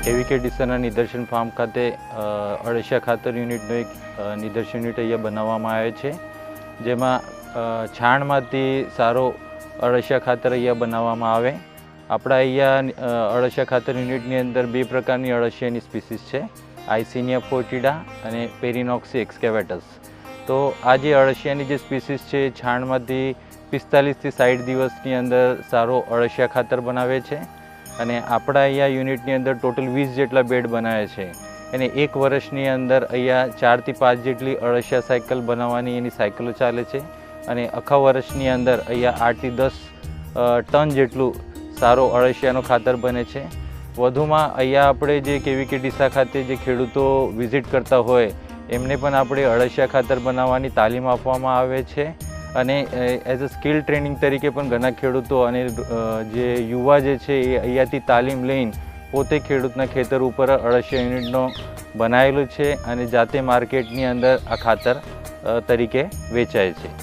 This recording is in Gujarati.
કેવીકે ડીસાના નિદર્શન ફાર્મ ખાતે અળસિયા ખાતર યુનિટનો એક નિદર્શન યુનિટ અહીંયા બનાવવામાં આવે છે, જેમાં છાણમાંથી સારો અળસિયા ખાતર અહીંયા બનાવવામાં આવે. આપણા અહીંયા અળસિયા ખાતર યુનિટની અંદર બે પ્રકારની અળસિયાની સ્પીસીસ છે, આઇસિનિયા ફોર્ટિડા અને પેરિનોક્સી એક્સ્કેવેટસ. તો આ જે અળસિયાની જે સ્પીસીસ છે એ છાણમાંથી 45 થી 60 દિવસની અંદર સારો અળસિયા ખાતર બનાવે છે. અને આપણા અહીંયા યુનિટની અંદર ટોટલ 20 જેટલા બેડ બનાવે છે. એને એક વર્ષની અંદર અહીંયા 4 થી 5 જેટલી અળસિયા સાયકલ બનાવવાની એની સાયકલો ચાલે છે. અને આખા વર્ષની અંદર અહીંયા 8 થી 10 ટન જેટલું સારો અળસિયાનો ખાતર બને છે. વધુમાં અહીંયા આપણે જે કેવીકે ડીસા ખાતે જે ખેડૂતો વિઝિટ કરતા હોય એમને પણ આપણે અળસિયા ખાતર બનાવવાની તાલીમ આપવામાં આવે છે. અને એઝ અ સ્કિલ ટ્રેનિંગ તરીકે પણ ઘણા ખેડૂતો અને જે યુવા જે છે એ અહીંયાથી તાલીમ લઈને પોતે ખેડૂતના ખેતર ઉપર અળસિયા યુનિટનો બનાવેલું છે અને જાતે માર્કેટની અંદર આ ખાતર તરીકે વેચાય છે.